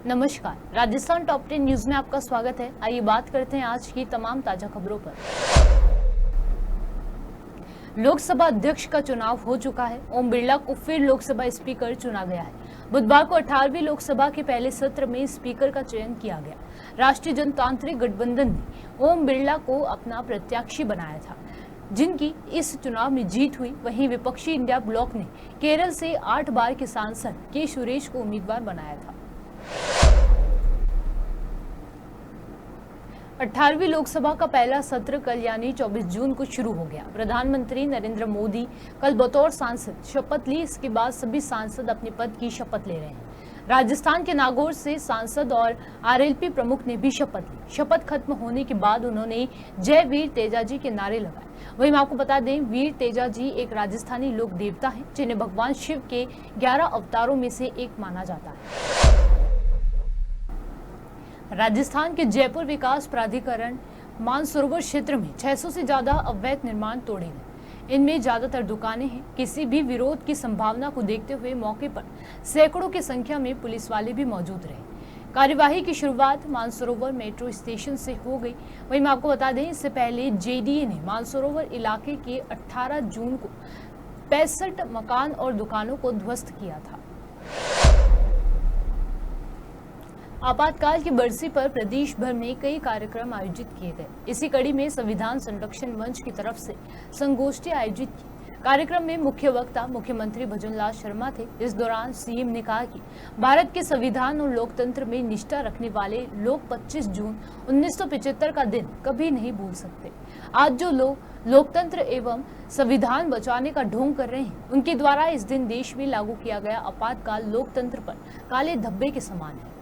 नमस्कार, Rajasthan top 10 news में आपका स्वागत है। आइए बात करते हैं आज की तमाम ताजा खबरों पर। लोकसभा अध्यक्ष का चुनाव हो चुका है। ओम बिरला को फिर लोकसभा स्पीकर चुना गया है। बुधवार को 18वीं लोकसभा के पहले सत्र में स्पीकर का चयन किया गया। राष्ट्रीय जनतांत्रिक गठबंधन ने ओम बिरला को अपना प्रत्याशी बनाया था, जिनकी इस चुनाव में जीत हुई। वहीं विपक्षी इंडिया ब्लॉक ने केरल से 8 बार के सांसद के सुरेश को उम्मीदवार बनाया था। 18वीं लोकसभा का पहला सत्र कल यानी 24 जून को शुरू हो गया। प्रधानमंत्री नरेंद्र मोदी कल बतौर सांसद शपथ ली। इसके बाद सभी सांसद अपने पद की शपथ ले रहे हैं। राजस्थान के नागौर से सांसद और आरएलपी प्रमुख ने भी शपथ ली। शपथ खत्म होने के बाद उन्होंने जय वीर तेजाजी के नारे लगाए। वहीं मैं आपको बता दें, वीर तेजाजी एक राजस्थानी लोक देवता है, जिन्हें भगवान शिव के 11 अवतारों में से एक माना जाता है। राजस्थान के जयपुर विकास प्राधिकरण मानसरोवर क्षेत्र में 600 से ज्यादा अवैध निर्माण तोड़े गए। इनमें ज्यादातर दुकानें हैं। किसी भी विरोध की संभावना को देखते हुए मौके पर सैकड़ों की संख्या में पुलिस वाले भी मौजूद रहे। कार्यवाही की शुरुआत मानसरोवर मेट्रो स्टेशन से हो गई। वहीं मैं आपको बता दें, इससे पहले जेडीए ने मानसरोवर इलाके के 18 जून को 65 मकान और दुकानों को ध्वस्त किया था। आपातकाल की बरसी पर प्रदेश भर में कई कार्यक्रम आयोजित किए गए। इसी कड़ी में संविधान संरक्षण मंच की तरफ से संगोष्ठी आयोजित की। कार्यक्रम में मुख्य वक्ता मुख्यमंत्री भजनलाल शर्मा थे। इस दौरान सीएम ने कहा कि भारत के संविधान और लोकतंत्र में निष्ठा रखने वाले लोग 25 जून 1975 का दिन कभी नहीं भूल सकते। आज जो लोग लोकतंत्र एवं संविधान बचाने का ढोंग कर रहे हैं, उनके द्वारा इस दिन देश में लागू किया गया आपातकाल लोकतंत्र पर काले धब्बे के समान है।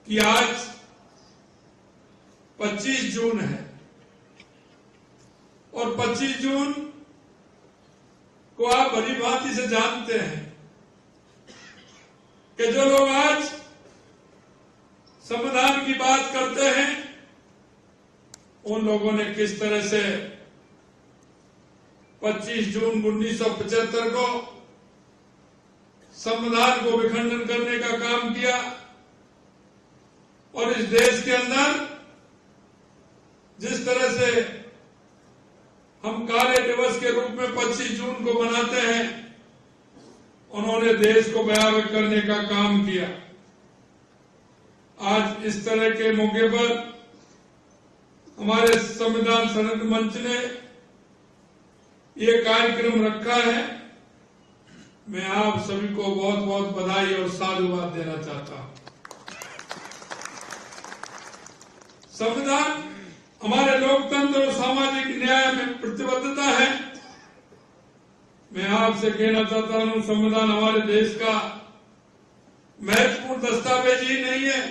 कि आज 25 जून है और 25 जून को आप भली भांति से जानते हैं कि जो लोग आज संविधान की बात करते हैं, उन लोगों ने किस तरह से 25 जून 1975 को संविधान को विखंडन करने का काम किया और इस देश के अंदर जिस तरह से हम काले दिवस के रूप में 25 जून को मनाते हैं, उन्होंने देश को भयावह करने का काम किया। आज इस तरह के मौके पर हमारे संविधान संरक्षण मंच ने ये कार्यक्रम रखा है। मैं आप सभी को बहुत बहुत बधाई और साधुवाद देना चाहता हूं। संविधान हमारे लोकतंत्र और सामाजिक न्याय में प्रतिबद्धता है। मैं आपसे कहना चाहता हूं, संविधान हमारे देश का महत्वपूर्ण दस्तावेज ही नहीं है,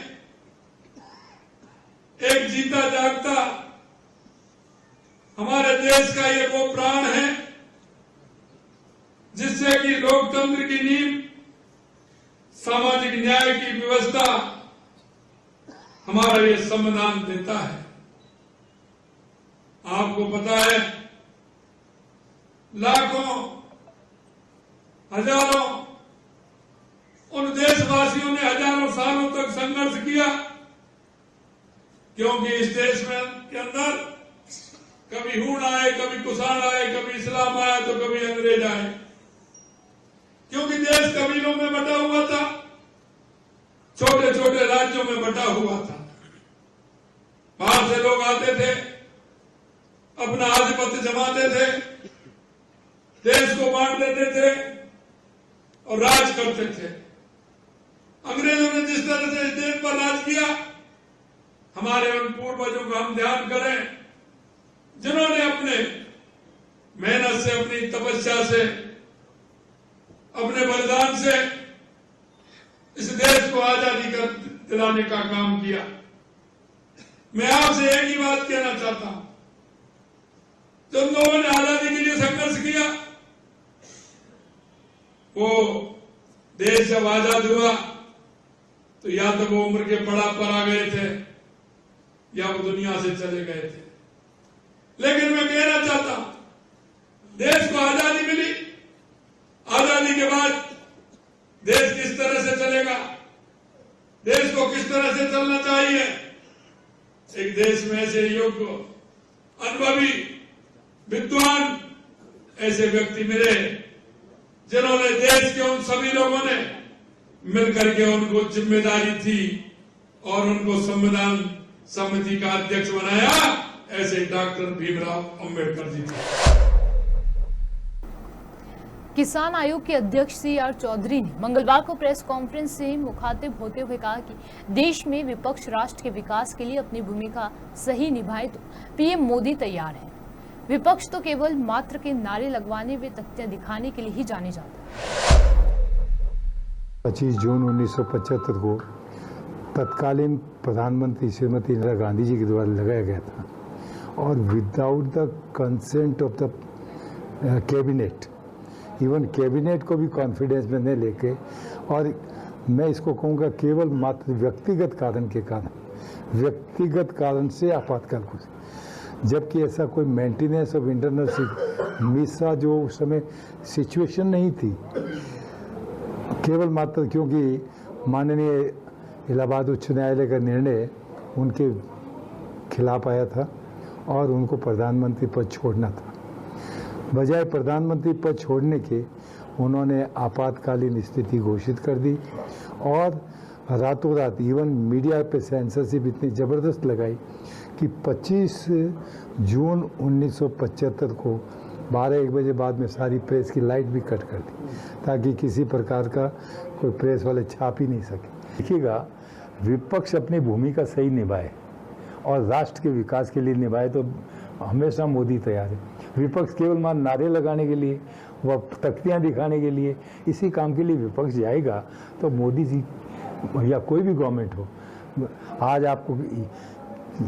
एक जीता जागता हमारे देश का ये वो प्राण है जिससे कि लोकतंत्र की नींव, सामाजिक न्याय की व्यवस्था हमारा ये संविधान देता है। आपको पता है, लाखों हजारों उन देशवासियों ने हजारों सालों तक संघर्ष किया, क्योंकि इस देश में के अंदर कभी हूण आए, कभी कुषाण आए, कभी इस्लाम आया तो कभी अंग्रेज आए, क्योंकि देश कबीलों में बटा हुआ था, छोटे छोटे राज्यों में बटा हुआ था। बाहर से लोग आते थे, अपना आधिपत्य जमाते थे, देश को बांट देते थे और राज करते थे। अंग्रेजों ने जिस तरह से इस देश पर राज किया, हमारे उन पूर्वजों का हम ध्यान करें, जिन्होंने अपने मेहनत से, अपनी तपस्या से, अपने बलिदान से इस देश को आजादी कर दिलाने का काम किया। मैं आपसे एक ही बात कहना चाहता हूं, जिन लोगों ने आजादी के लिए संघर्ष किया, वो देश जब आजाद हुआ तो या तो वो उम्र के पड़ाव पर आ गए थे या वो दुनिया से चले गए थे। लेकिन मैं कहना चाहता हूं, देश को आजादी मिली, आजादी के बाद देश की किस तरह से चलना चाहिए। एक देश में ऐसे योग्य, अनुभवी, विद्वान ऐसे व्यक्ति मिले जिन्होंने देश के उन सभी लोगों ने मिलकर के उनको जिम्मेदारी थी और उनको संविधान समिति का अध्यक्ष बनाया, ऐसे डॉक्टर भीमराव अंबेडकर जी थे। किसान आयोग के अध्यक्ष CR चौधरी ने मंगलवार को प्रेस कॉन्फ्रेंस से मुखातिब होते हुए कहा कि देश में विपक्ष राष्ट्र के विकास के लिए अपनी भूमिका सही निभाए तो PM मोदी तैयार है। विपक्ष तो केवल मात्र के नारे लगवाने व तथ्य दिखाने के लिए ही जाने जाता है। 25 जून 1975 को तत्कालीन प्रधानमंत्री श्रीमती इंदिरा गांधी जी के द्वारा लगाया गया था और without the consent of the cabinet, even cabinet को भी कॉन्फिडेंस में नहीं लेके, और मैं इसको कहूँगा केवल मात्र व्यक्तिगत कारण से आपातकाल को, जबकि ऐसा कोई मेंटेनेंस ऑफ इंटरनल मिसा जो उस समय सिचुएशन नहीं थी, केवल मात्र क्योंकि माननीय इलाहाबाद उच्च न्यायालय का निर्णय उनके खिलाफ आया था और उनको प्रधानमंत्री पद छोड़ना था। बजाय प्रधानमंत्री पद छोड़ने के उन्होंने आपातकालीन स्थिति घोषित कर दी और रातों रात इवन मीडिया पे सेंसरशिप इतनी ज़बरदस्त लगाई कि 25 जून 1975 को 12-1 बजे बाद में सारी प्रेस की लाइट भी कट कर दी ताकि किसी प्रकार का कोई प्रेस वाले छाप ही नहीं सके। देखिएगा, विपक्ष अपनी भूमिका सही निभाए और राष्ट्र के विकास के लिए निभाए तो हमेशा मोदी तैयार है। विपक्ष केवल मान नारे लगाने के लिए, वह तख्तियाँ दिखाने के लिए, इसी काम के लिए विपक्ष जाएगा तो मोदी जी या कोई भी गवर्नमेंट हो, आज आपको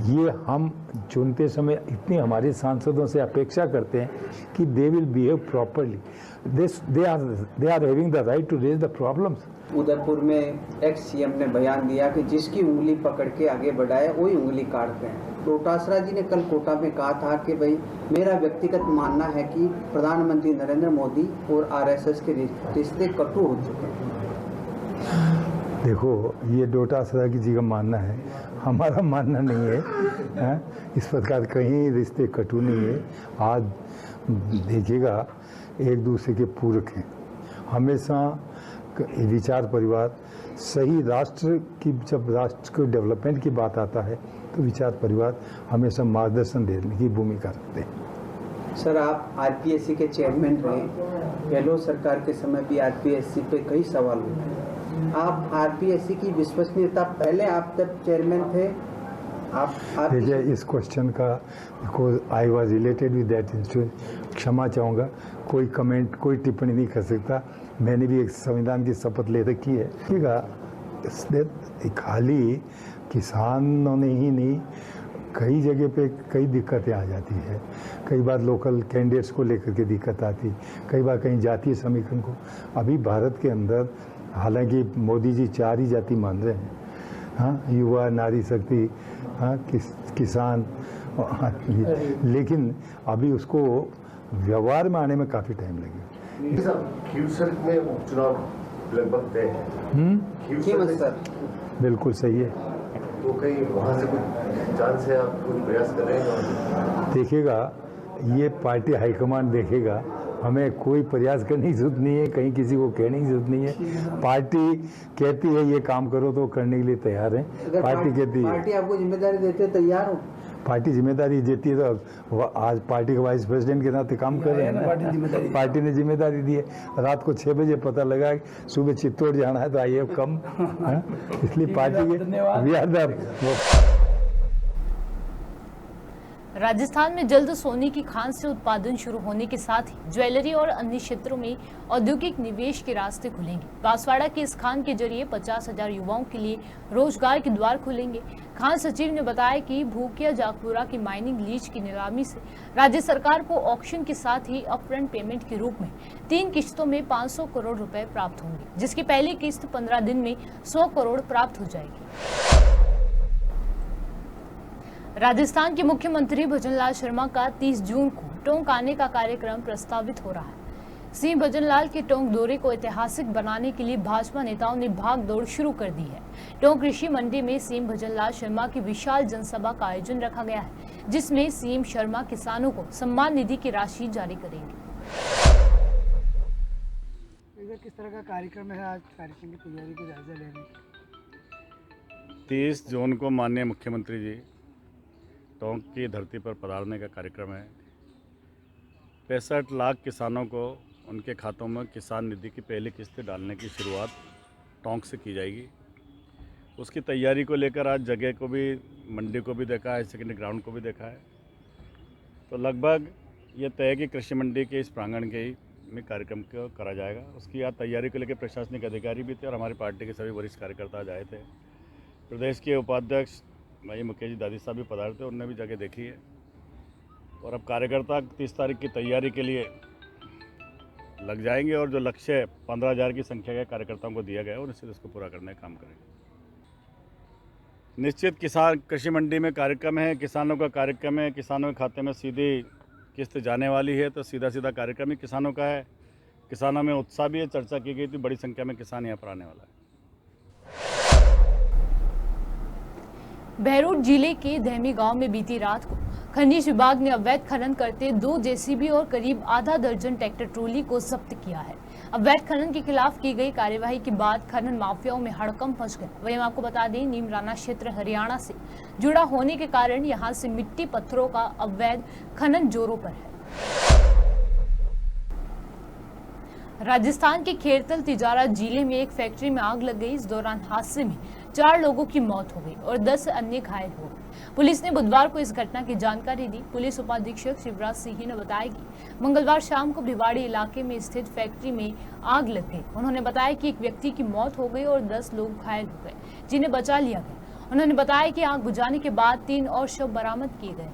ये हम चुनते समय इतनी हमारे सांसदों से अपेक्षा करते हैं कि they will behave properly, they are having the right to raise the problems. Udaipur में एक्स CM ने बयान दिया कि जिसकी उंगली पकड़ के आगे बढ़ाए वही उंगली काटते हैं। डोटासरा जी ने कल कोटा में कहा था कि भाई मेरा व्यक्तिगत मानना है कि प्रधानमंत्री नरेंद्र मोदी और RSS के रिश्ते कटु हो चुके हैं। देखो, ये डोटासरा जी का मानना है, हमारा मानना नहीं है, इस प्रकार कहीं रिश्ते कटु नहीं है। आज देखिएगा, एक दूसरे के पूरक हैं। हमेशा विचार परिवार सही, राष्ट्र की जब राष्ट्र को डेवलपमेंट की बात आता है तो विचार परिवार हमेशा मार्गदर्शन देने की भूमिका रखते हैं। सर, आप RPSC के चेयरमैन रहे, गहलोत सरकार के समय भी RPSC पे कई सवाल उठे। आप RPSC की विश्वसनीयता, पहले आप जब चेयरमैन थे, आप देखिए इस क्वेश्चन का I was related with that institute, क्षमा चाहूँगा, कोई कमेंट, कोई टिप्पणी नहीं कर सकता। मैंने भी एक संविधान की शपथ ले रखी है। ठीक है, खाली किसानों ने ही नहीं, कई जगह पे कई दिक्कतें आ जाती है। कई बार लोकल कैंडिडेट्स को लेकर के दिक्कत आती, कई बार कहीं जातीय समीकरण को। अभी भारत के अंदर हालांकि मोदी जी 4 ही जाति मान रहे हैं, हाँ, युवा, नारी शक्ति, हाँ, किसान, लेकिन अभी उसको व्यवहार में आने में काफ़ी टाइम लगेगा। खीवसर में उपचुनाव लगभग तय है। बिल्कुल सही है। तो कहीं वहाँ से कुछ चांस है, आप कुछ प्रयास कर रहे हैं? देखिएगा, ये पार्टी हाईकमान देखेगा, हमें कोई प्रयास करने की जरूरत नहीं है, कहीं किसी को कहने की जरूरत नहीं है। पार्टी कहती है ये काम करो तो करने के लिए तैयार है। पार्टी कहती है, पार्टी आपको जिम्मेदारी देते हैं, तैयार हो? पार्टी जिम्मेदारी देती है तो आज पार्टी के वाइस प्रेसिडेंट के नाते काम कर रहे हैं ना। पार्टी ने जिम्मेदारी दी है। रात को 6 बजे पता लगा कि सुबह चित्तौड़ जाना है तो आइए कम, इसलिए पार्टी के राजस्थान में जल्द सोने की खान से उत्पादन शुरू होने के साथ ही ज्वेलरी और अन्य क्षेत्रों में औद्योगिक निवेश के रास्ते खुलेंगे। बांसवाड़ा की इस खान के जरिए 50,000 युवाओं के लिए रोजगार के द्वार खुलेंगे। खान सचिव ने बताया कि भूकिया जागपुरा की माइनिंग लीज की नीलामी से राज्य सरकार को ऑक्शन के साथ ही अपफ्रंट पेमेंट के रूप में 3 किश्तों में 500 करोड़ रुपए प्राप्त होंगे, जिसकी पहली किस्त 15 दिन में 100 करोड़ प्राप्त हो जाएगी। राजस्थान के मुख्यमंत्री भजनलाल शर्मा का 30 जून को टोंक आने का कार्यक्रम प्रस्तावित हो रहा है। सीएम भजनलाल के टोंक दौरे को ऐतिहासिक बनाने के लिए भाजपा नेताओं ने भागदौड़ शुरू कर दी है। टोंक कृषि मंडी में सीएम भजनलाल शर्मा की विशाल जनसभा का आयोजन रखा गया है, जिसमें सीएम शर्मा किसानों को सम्मान निधि की राशि जारी करेंगे। किस तरह का कार्यक्रम है आज? कार्यक्रम की तैयारी की जायजा ले रहे हैं। 30 जून को माननीय मुख्यमंत्री जी टोंक की धरती पर पधारने का कार्यक्रम है। 65 लाख किसानों को उनके खातों में किसान निधि की पहली किस्त डालने की शुरुआत टोंक से की जाएगी। उसकी तैयारी को लेकर आज जगह को भी, मंडी को भी देखा है, सेकेंडरी ग्राउंड को भी देखा है। तो लगभग ये तय है कि कृषि मंडी के इस प्रांगण के ही में कार्यक्रम को करा जाएगा। उसकी आज तैयारी को लेकर प्रशासनिक अधिकारी भी थे और हमारी पार्टी के सभी वरिष्ठ कार्यकर्ता आज आए थे। प्रदेश के उपाध्यक्ष भाई मुकेश जी दादी साहब भी पधारे थे, उन्होंने भी जगह देखी है। और अब कार्यकर्ता 30 तारीख की तैयारी के लिए लग जाएंगे और जो लक्ष्य 15,000 की संख्या के कार्यकर्ताओं को दिया गया है, निश्चित उसको पूरा करने का काम करेंगे। निश्चित किसान कृषि मंडी में कार्यक्रम है, किसानों का कार्यक्रम है, किसानों के खाते में सीधी किस्त जाने वाली है, तो सीधा कार्यक्रम ही किसानों का है। किसानों में उत्साह भी है, चर्चा की गई थी, बड़ी संख्या में किसान यहाँ पर आने वाला है। बहरोड जिले के धैमी गांव में बीती रात को खनिज विभाग ने अवैध खनन करते 2 जेसीबी और करीब आधा दर्जन ट्रैक्टर ट्रॉली को जब्त किया है। अवैध खनन के खिलाफ की गई कार्यवाही के बाद खनन माफियाओं में हड़कंप मच गया। वहीं आपको बता दें, नीमराना क्षेत्र हरियाणा से जुड़ा होने के कारण यहां से मिट्टी पत्थरों का अवैध खनन जोरों पर है। राजस्थान के खेरतल तिजारा जिले में एक फैक्ट्री में आग लग गई। इस दौरान हादसे में 4 लोगों की मौत हो गई और 10 अन्य घायल हो गए। पुलिस ने बुधवार को इस घटना की जानकारी दी। पुलिस उपाधीक्षक शिवराज सिंह ने बताया कि मंगलवार शाम को भिवाड़ी इलाके में स्थित फैक्ट्री में आग लग गई। उन्होंने बताया कि एक व्यक्ति की मौत हो गई और 10 लोग घायल हो गए, जिन्हें बचा लिया गया। उन्होंने बताया कि आग बुझाने के बाद 3 और शव बरामद किए गए।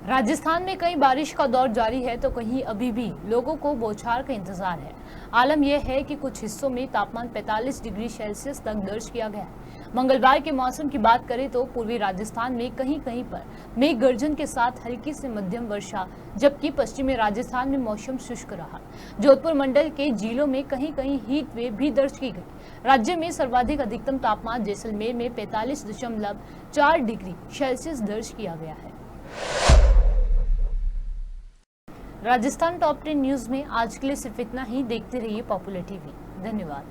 राजस्थान में कहीं बारिश का दौर जारी है तो कहीं अभी भी लोगों को बौछार का इंतजार है। आलम यह है कि कुछ हिस्सों में तापमान 45 डिग्री सेल्सियस तक दर्ज किया गया है। मंगलवार के मौसम की बात करें तो पूर्वी राजस्थान में कहीं कहीं पर मेघ गर्जन के साथ हल्की से मध्यम वर्षा, जबकि पश्चिमी राजस्थान में मौसम शुष्क रहा। जोधपुर मंडल के जिलों में कहीं कहीं हीट वेव भी दर्ज की गई। राज्य में सर्वाधिक अधिकतम तापमान जैसलमेर में 45.4 डिग्री सेल्सियस दर्ज किया गया है। राजस्थान टॉप 10 न्यूज में आज के लिए सिर्फ इतना ही। देखते रहिए पॉपुलर टीवी। धन्यवाद।